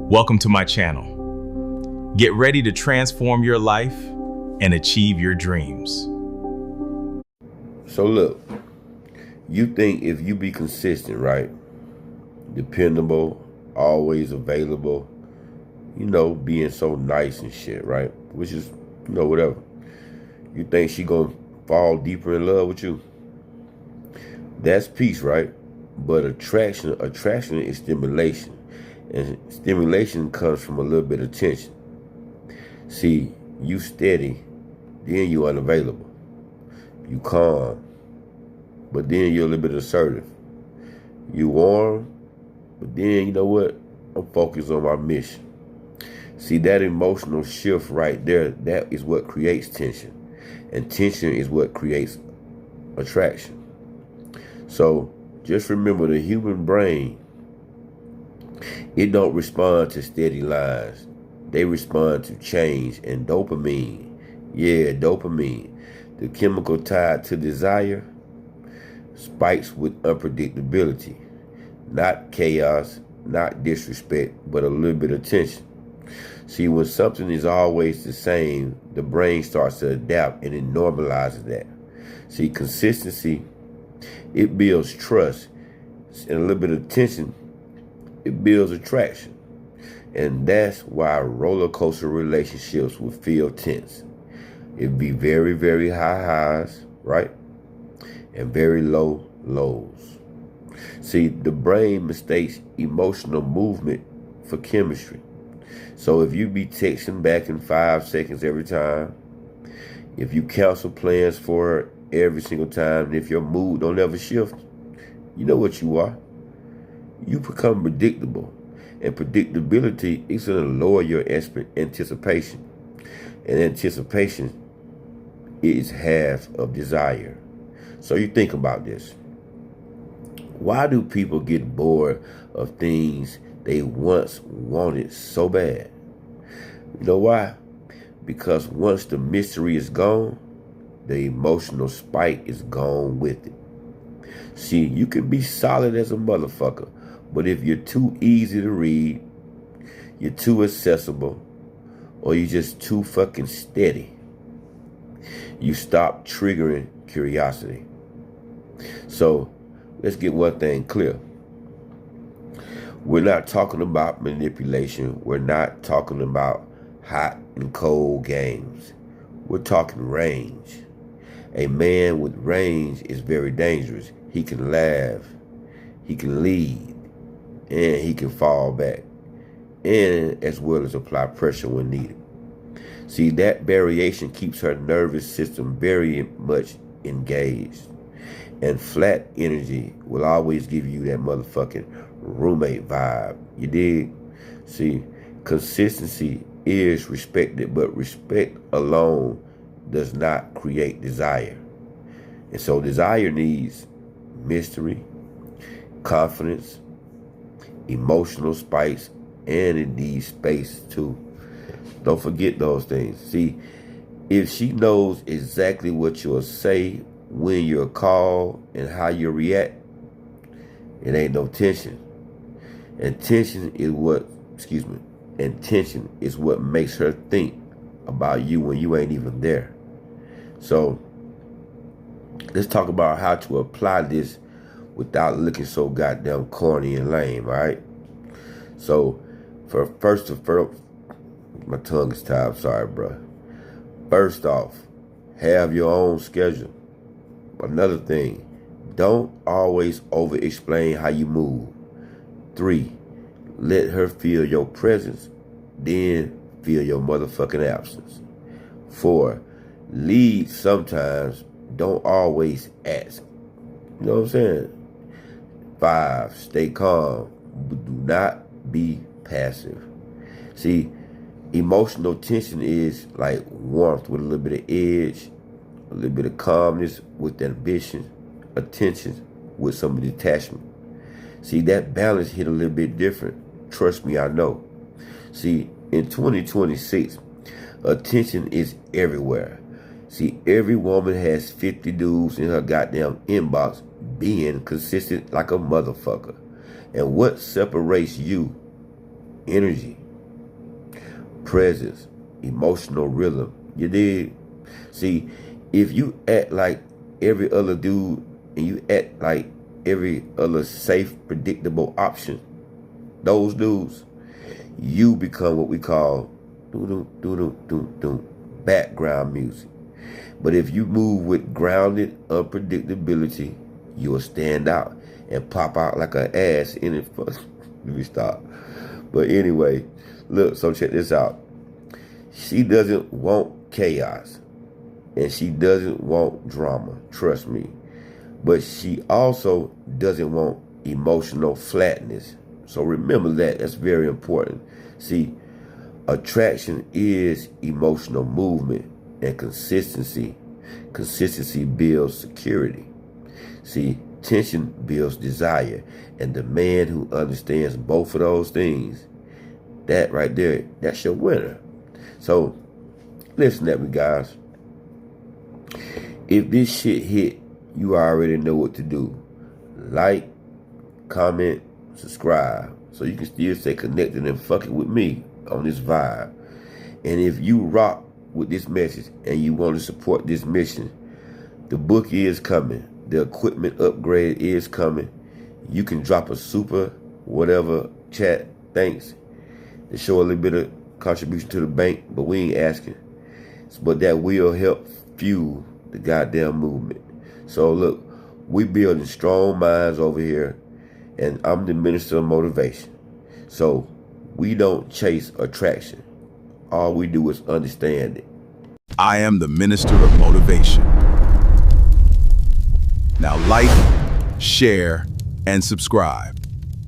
Welcome to my channel. Get ready to transform your life and achieve your dreams. So look, you think if you be consistent, right? Dependable, always available, being so nice and shit, right? Which is, whatever. You think she gonna fall deeper in love with you? That's peace, right? But attraction is stimulation. And stimulation comes from a little bit of tension. See, you steady, then you unavailable. You calm, but then you're a little bit assertive. You warm, but then you know what? I'm focused on my mission. See, that emotional shift right there, that is what creates tension. And tension is what creates attraction. So just remember, the human brain, it don't respond to steady lines. They respond to change and dopamine. Yeah, dopamine. The chemical tied to desire spikes with unpredictability. Not chaos, not disrespect, but a little bit of tension. See, when something is always the same, the brain starts to adapt and it normalizes that. See, consistency, it builds trust, and a little bit of tension, it builds attraction. And that's why roller coaster relationships will feel tense. It'd be very, very high highs, right? And very low lows. See, the brain mistakes emotional movement for chemistry. So if you be texting back in 5 seconds every time, if you cancel plans for her every single time, and if your mood don't ever shift, you know what you are. You become predictable. And predictability is going to lower your anticipation. And anticipation is half of desire. So you think about this. Why do people get bored of things they once wanted so bad? You know why? Because once the mystery is gone, the emotional spike is gone with it. See, you can be solid as a motherfucker, but if you're too easy to read, you're too accessible, or you're just too fucking steady, you stop triggering curiosity. So let's get one thing clear. We're not talking about manipulation. We're not talking about hot and cold games. We're talking range. A man with range is very dangerous. He can laugh, he can lead, and he can fall back, and as well as apply pressure when needed. See, that variation keeps her nervous system very much engaged. And flat energy will always give you that motherfucking roommate vibe. You dig? See, consistency is respected, but respect alone does not create desire. And so desire needs mystery, confidence, emotional spikes, and it needs space too. Don't forget those things. See, if she knows exactly what you'll say, when you're called, and how you react, it ain't no tension. And tension is what makes her think about you when you ain't even there. So let's talk about how to apply this without looking so goddamn corny and lame, all right? So first, my tongue is tired, I'm sorry, bro. First off, have your own schedule. Another thing, don't always over-explain how you move. 3, let her feel your presence, then feel your motherfucking absence. 4, lead sometimes, don't always ask. You know what I'm saying? 5, stay calm, but do not be passive. See, emotional tension is like warmth with a little bit of edge, a little bit of calmness with ambition, attention with some detachment. See, that balance hit a little bit different. Trust me, I know. See, in 2026, attention is everywhere. See, every woman has 50 dudes in her goddamn inbox being consistent like a motherfucker. And what separates you energy, presence, emotional rhythm. You dig? See, if you act like every other dude and you act like every other safe, predictable option, those dudes, you become what we call background music. But if you move with grounded unpredictability, you will stand out and pop out like an ass in it. Let me stop. But anyway, look, so check this out. She doesn't want chaos and she doesn't want drama, trust me. But she also doesn't want emotional flatness. So remember that, that's very important. See, attraction is emotional movement and consistency. Consistency builds security. See, tension builds desire. And the man who understands both of those things, that right there, that's your winner. So, listen at me, guys. If this shit hit, you already know what to do. Like, comment, subscribe, so you can still stay connected and fucking with me on this vibe. And if you rock with this message and you want to support this mission, the book is coming. The equipment upgrade is coming. You can drop a super whatever chat, thanks, to show a little bit of contribution to the bank, but we ain't asking. But that will help fuel the goddamn movement. So look, we building strong minds over here, and I'm the minister of motivation. So we don't chase attraction. All we do is understand it. I am the minister of motivation. Now like, share, and subscribe.